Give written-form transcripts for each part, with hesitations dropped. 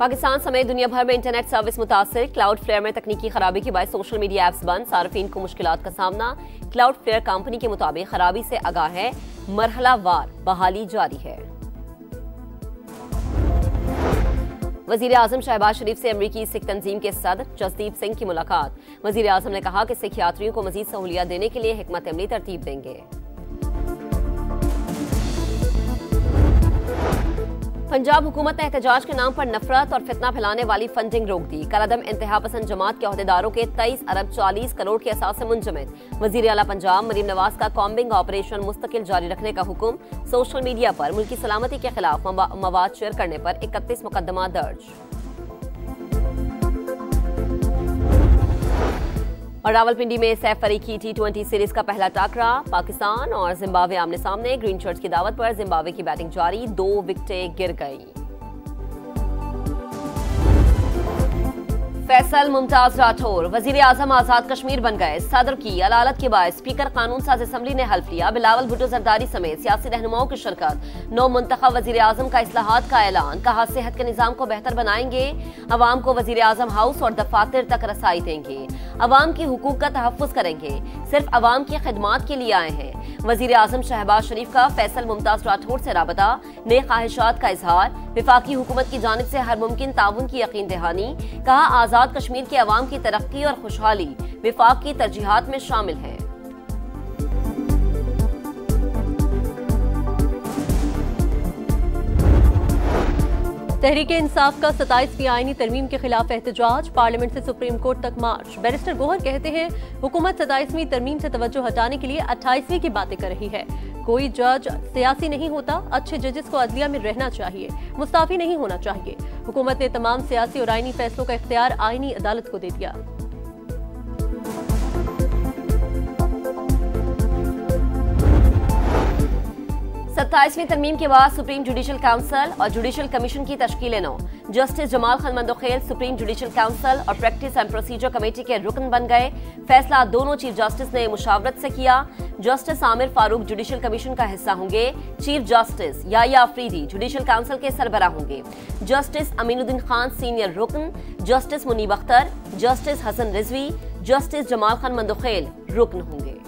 पाकिस्तान समेत दुनिया भर में इंटरनेट सर्विस मुतासिर। क्लाउड फ्लेयर में तकनीकी खराबी के बाद सोशल मीडिया ऐप्स बंद, सार्फिन को मुश्किलात का सामना। क्लाउड फ्लेयर कंपनी के मुताबिक खराबी से आगाह है, मरहलावार बहाली जारी है। वजीर आजम शहबाज शरीफ से अमरीकी सिख तंजीम के सदर जसदीप सिंह की मुलाकात। वजीर आजम ने कहा कि सिख यात्रियों को मजीद सहूलियत देने के लिए हिकमत अमली तरतीब देंगे। पंजाब हुकूमत ने एहतजाज के नाम पर नफरत और फितना फैलाने वाली फंडिंग रोक दी। कलअदम इंतहा पसंद जमात के अहदेदारों के 23 अरब 40 करोड़ के असासे मुंजमद। वजीर आला पंजाब मरीम नवाज का कॉम्बिंग ऑपरेशन मुस्तकिल जारी रखने का हुक्म। सोशल मीडिया पर मुल्की सलामती के खिलाफ मवाद शेयर करने पर 31 मुकदमा दर्ज। और रावलपिंडी में सैफ फरीकी T20 सीरीज का पहला टाकरा। पाकिस्तान और जिम्बाब्वे आमने सामने। ग्रीन शर्ट्स की दावत पर जिम्बाब्वे की बैटिंग जारी, 2 विकेटें गिर गईं। फैसल मुमताज राठौर वजीर आजम आजाद कश्मीर बन गए। सदर की अदालत के बाद स्पीकर कानून साज असम्बली ने हल्फ लिया। बिलावल भुट्टो जरदारी समेत सियासी रहनुमाओं की शिरकत। नौ मुंतखब वजीर आजम का इस्लाहात का ऐलान। कहा सेहत के निजाम को बेहतर बनाएंगे। अवाम को वजीर आजम हाउस और दफातर तक रसाई देंगे। अवाम की हुकूक का तहफ़्फ़ुज़ करेंगे। सिर्फ अवाम की खिदमात के लिए आए हैं। वजीर आजम शहबाज शरीफ का फैसल मुमताज राठौर से राबता। नए ख्वाहिशात का इजहार। विफाकी हुकूमत की जानिब से हर मुमकिन ताउन की यकीन दहानी। कहा आजाद कश्मीर के अवाम की तरक्की और खुशहाली विफाक की तरजीहात में शामिल है। तहरीके इंसाफ का 27वीं आईनी तरमीम के खिलाफ एहतजाज। पार्लियामेंट से सुप्रीम कोर्ट तक मार्च। बैरिस्टर गोहर कहते हैं हुकूमत 27वीं तरमीम से तवज्जो हटाने के लिए 28वीं की बातें कर रही है। कोई जज सियासी नहीं होता, अच्छे जजेस को अदलिया में रहना चाहिए, मुस्ताफी नहीं होना चाहिए। हुकूमत ने तमाम सियासी और आईनी फैसलों का इख्तियार आईनी अदालत को दे दिया। 27वीं तरमीम के बाद सुप्रीम जुडिशल काउंसिल और जुडिशल कमीशन की तश्कील 9। Justice Jamal Khan Mandokhel supreme judicial council और प्रैक्टिस एंड प्रोसीजर कमेटी के रुकन बन गए। फैसला दोनों चीफ जस्टिस ने मुशावरत से किया। Justice Aamir Farooq judicial commission का हिस्सा होंगे। Chief justice Yahya Afridi judicial council के सरबराह होंगे। जस्टिस अमीनुद्दीन खान सीनियर रुकन, justice Munib Akhtar, justice Hasan Rizvi, justice Jamal Khan Mandokhail रुकन होंगे।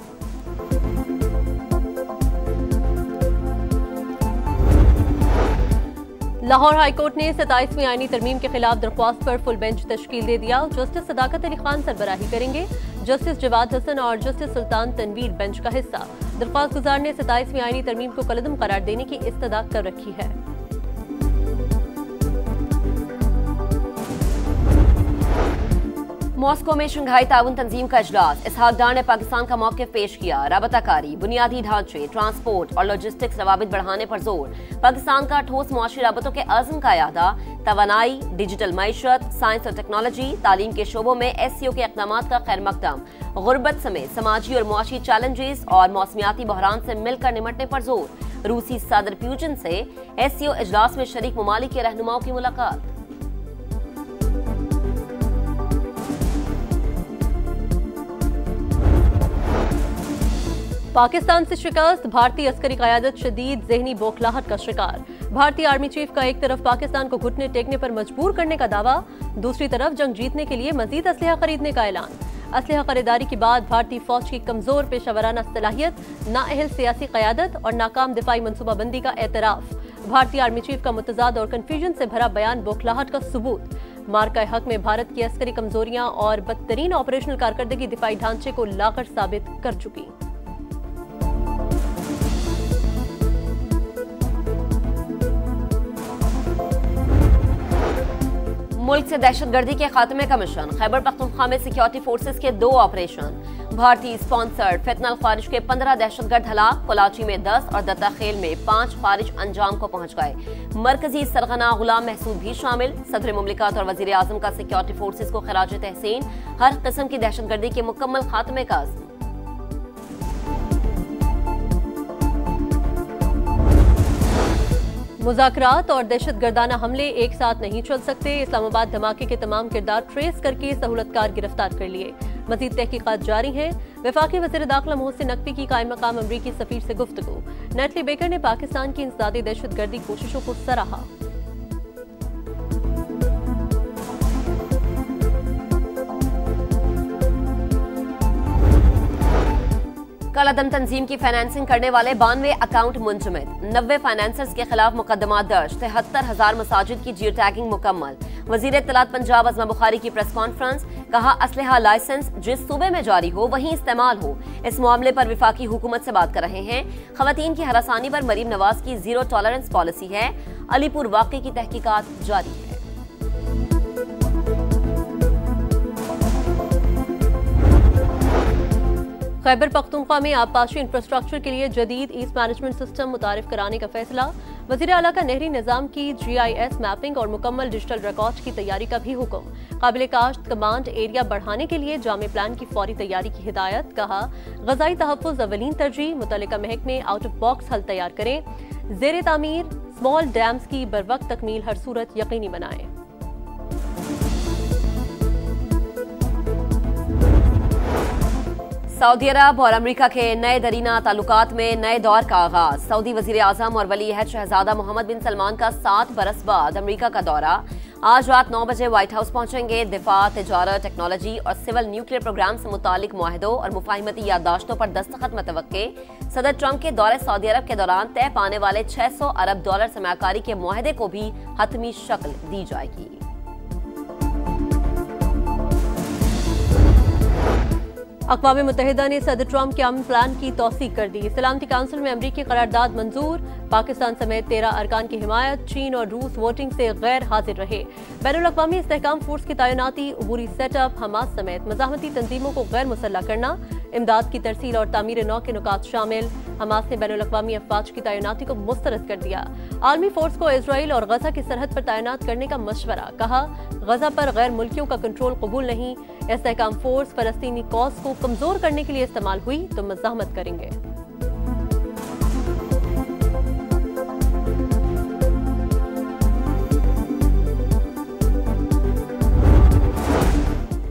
लाहौर हाईकोर्ट ने 27वीं आईनी तरमीम के खिलाफ दरख्वास्त पर फुल बेंच तश्कील दे दिया। जस्टिस सदाकत अली खान सरबराही करेंगे। जस्टिस जवाद हसन और जस्टिस सुल्तान तनवीर बेंच का हिस्सा। दरख्वास्त गुजार ने 27वीं आईनी तरमीम को कलअदम करार देने की इस्तदा कर रखी है। मॉस्को में शंघाई ताउन तंजीम का इजलास। इसहाक डार ने पाकिस्तान का मौक़िफ़ पेश किया। राबताकारी, बुनियादी ढांचे, ट्रांसपोर्ट और लॉजिस्टिक्स रवाबित बढ़ाने पर जोर। पाकिस्तान का ठोस मुआशी राबतों के अज़्म का यादा। तवानाई, डिजिटल मईशत, साइंस और टेक्नोलॉजी, तालीम के शोबों में SCO के इक़दामात का खैर मकदम। गुर्बत समेत समाजी और मुआशी चैलेंजेस और मौसमियाती बहरान से मिलकर निमटने पर जोर। रूसी सदर प्यूटिन से SCO इजलास में शरीक ममालिक के रहनुमाओं की मुलाकात। पाकिस्तान से शिकस्त। भारतीय अस्करी क़यादत शदीद ज़हनी बौखलाहट का शिकार। भारतीय आर्मी चीफ का एक तरफ पाकिस्तान को घुटने टेकने पर मजबूर करने का दावा, दूसरी तरफ जंग जीतने के लिए मजीद असलहा खरीदने का ऐलान। असलहा खरीदारी के बाद भारतीय फौज की कमजोर पेशावराना सलाहियत, नाअहल सियासी क़यादत और नाकाम दिफाई मनसूबाबंदी का एतराफ। भारतीय आर्मी चीफ का मुतजाद और कन्फ्यूजन से भरा बयान बौखलाहट का सबूत। मार्का हक में भारत की अस्करी कमजोरियां और बदतरीन ऑपरेशनल कारकर्दगी दिफाई ढांचे को लाकर साबित कर चुकी। मुल्क से दहशतगर्दी के खात्मे का मिशन। खैबर पख्तूनख्वा में सिक्योरिटी फोर्सेस के 2 ऑपरेशन। भारतीय स्पॉन्सर्ड फितनल खारिज के 15 दहशतगर्द हलाक। कराची में 10 और दत्ता खेल में 5 खारिज अंजाम को पहुंच गए। मरकजी सरगना गुलाम महसूद भी शामिल। सदर मुमलिकत और वजीर आजम का सिक्योरिटी फोर्सेस को खराज तहसीन। हर किस्म की दहशतगर्दी के मुकम्मल खात्मे का अज़्म। मुज़ाकरात और दहशतगर्दाना हमले एक साथ नहीं चल सकते। इस्लामाबाद धमाके के तमाम किरदार ट्रेस करके सहूलतकार गिरफ्तार कर लिए। मजीद तहकीकात जारी हैं। वफाकी वज़ीर दाखिला मोहसिन नकवी की कायम मकाम अमरीकी सफीर से गुफ्तगू। नेटली बेकर ने पाकिस्तान की इंसदादी दहशतगर्दी कोशिशों को सराहा। कालाधन तंजीम की फाइनेंसिंग करने वाले 92 अकाउंट मुंजमद, 90 फाइनेंसर्स के खिलाफ मुकदमा दर्ज, 73,000 मसाजिद की जियो टैगिंग मुकम्मल। वजीर इत्तलात पंजाब अज़मा बुखारी की प्रेस कॉन्फ्रेंस, कहा असलहा लाइसेंस जिस सूबे में जारी हो वहीं इस्तेमाल हो। इस मामले पर विफाकी हुकूमत से बात कर रहे हैं। खवातीन की हरासानी पर मरीम नवाज की जीरो टॉलरेंस पॉलिसी है। अलीपुर वाक़े की तहकीकात जारी है। खैबर पख्तूनख्वा में आबपाशी इंफ्रास्ट्रक्चर के लिए जदीद ईस्ट मैनेजमेंट सिस्टम मुतारिफ कराने का फैसला। वज़ीर आला का नहरी निज़ाम की GIS मैपिंग और मुकम्मल डिजिटल रिकॉर्ड की तैयारी का भी हुक्म। काबिल काश्त कमांड एरिया बढ़ाने के लिए जामे प्लान की फौरी तैयारी की हिदायत। कहा ग़ज़ाई तहफ़्फ़ुज़ अवलीन तरजीह, मुतल्लिका महकमे आउट ऑफ बॉक्स हल तैयार करें। ज़ेर तामीर स्मॉल डैम्स की बरवक्त तकमील हर सूरत यकीनी बनाएं। सऊदी अरब और अमेरिका के नए दरीना ताल्लुकात में नए दौर का आगाज। सऊदी वजीर आजम और वली अहद शहजादा मोहम्मद बिन सलमान का 7 बरस बाद अमेरिका का दौरा। आज रात 9 बजे व्हाइट हाउस पहुंचेंगे। दिफा, तिजारत, टेक्नोलॉजी और सिविल न्यूक्लियर प्रोग्राम से मुतालिक मुआहदों और मुफाहिमती याददाश्तों पर दस्तखत मतवक्के। सदर ट्रंप के दौरे सऊदी अरब के दौरान तय पाने वाले $600 अरब सरमाकारी के मुआहदे को भी हतमी शक्ल दी जाएगी। अक़वाम मुत्तहिदा ने सदर ट्रंप के अमन प्लान की तौसीक कर दी। सलामती काउंसिल में अमरीकी करारदाद मंजूर। पाकिस्तान समेत 13 अरकान की हिमायत। चीन और रूस वोटिंग से गैर हाजिर रहे। बैनुल अक़वामी इस्तेहकाम फोर्स की तैनाती, अबूरी सेटअप, हमास समेत मज़ाहमती तंजीमों को गैर मुसल्लह करना, इमदाद की तरसील और तामीर नौ के नुकात शामिल। हमास ने बैनुल अक़वामी अफवाज की तैनाती को मुस्तरद कर दिया। आर्मी फोर्स को इजराइल और गजा की सरहद पर तैनात करने का मशवरा। कहा गजा पर गैर मुल्कियों का कंट्रोल कबूल नहीं। इस्तेहकाम फोर्स फलस्तीनी कॉज को कमजोर करने के लिए इस्तेमाल हुई तो मज़ाहमत करेंगे।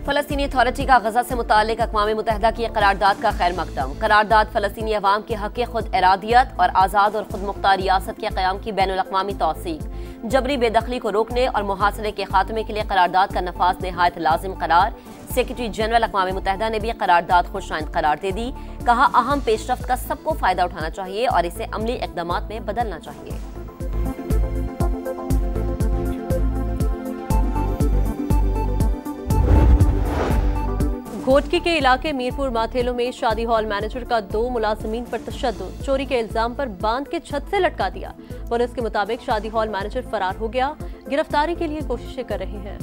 फलस्तीनी अथॉरिटी का गजा से मुताल्लिक अक़वाम मुत्तहिदा की करारदाद का खैर मकदम। करारदाद फलस्तीनी अवाम के हक़ खुद इरादियत और आज़ाद और खुद मुख्तार रियासत के क़याम की बैनुल अक़वामी तौसीक। जबरी बेदखली को रोकने और मुहासरे के खात्मे के लिए करारदाद का नफाज नहायत लाजिम करार। सेक्रेटरी जनरल अक़वाम मुत्तहिदा ने भी करारदाद खुशाइंद करार दे दी। कहा अहम पेशरफ्त का सबको फ़ायदा उठाना चाहिए और इसे अमली इक़दामात में बदलना चाहिए। घोटकी के इलाके मीरपुर माथेलो में शादी हॉल मैनेजर का 2 मुलाजिमीन पर तशद्दुद, चोरी के इल्जाम पर बांध के छत से लटका दिया। पुलिस के मुताबिक शादी हॉल मैनेजर फरार हो गया। गिरफ्तारी के लिए कोशिशें कर रहे हैं।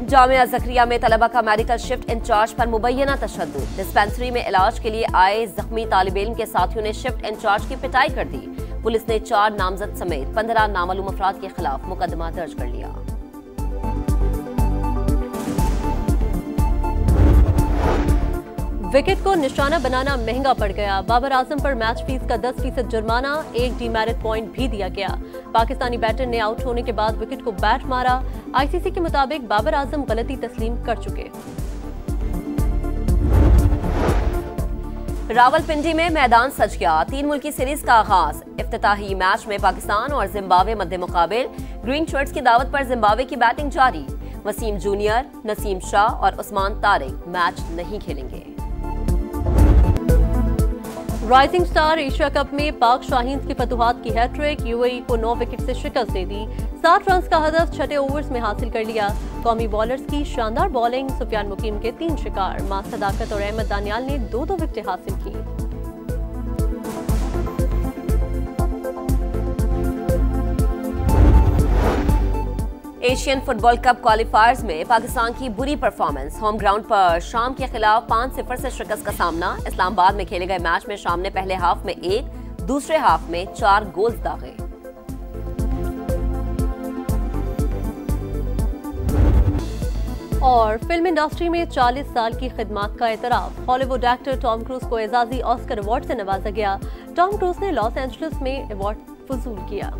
जामिया ज़करिया में तलबा का मेडिकल शिफ्ट इंचार्ज पर मुबैना तशद्दुद। डिस्पेंसरी में इलाज के लिए आए जख्मी तालिब इल्म के साथियों ने शिफ्ट इंचार्ज की पिटाई कर दी। पुलिस ने 4 नामजद समेत 15 नामालूम अफराद के खिलाफ मुकदमा दर्ज कर लिया। विकेट को निशाना बनाना महंगा पड़ गया। बाबर आजम पर मैच फीस का 10% जुर्माना, 1 डीमेरिट पॉइंट भी दिया गया। पाकिस्तानी बैटर ने आउट होने के बाद विकेट को बैट मारा। ICC के मुताबिक बाबर आजम गलती तस्लीम कर चुके। रावलपिंडी में मैदान सज गया। 3 मुल्की सीरीज का आगाज। इफ्तिताही मैच में पाकिस्तान और जिम्बाब्वे मध्य मुकाबिल। ग्रीन शर्ट्स की दावत पर जिम्बाब्वे की बैटिंग जारी। वसीम जूनियर, नसीम शाह और उस्मान तारिक मैच नहीं खेलेंगे। राइजिंग स्टार एशिया कप में पाक शाहीन की फतुहात की हैट्रिक। UAE को 9 विकेट से शिकस्त दे दी। 60 रन का हदफ 6 ओवर्स में हासिल कर लिया। कौमी बॉलर्स की शानदार बॉलिंग। सुफियान मुकीम के 3 शिकार। मां सदाकत और अहमद दानियाल ने 2-2 विकेटें हासिल की। एशियन फुटबॉल कप क्वालिफायर्स में पाकिस्तान की बुरी परफॉर्मेंस। होम ग्राउंड पर शाम के खिलाफ 5-0 से शिकस्त का सामना। इस्लामाबाद में खेले गए मैच में शाम ने पहले हाफ में 1, दूसरे हाफ में 4 गोल्स दागे। और फिल्म इंडस्ट्री में 40 साल की खिदमत का एतराफ। हॉलीवुड एक्टर टॉम क्रूज को एजाजी ऑस्कर अवार्ड से नवाजा गया। टॉम क्रूज ने लॉस एंजलिस में अवार्ड वसूल किया।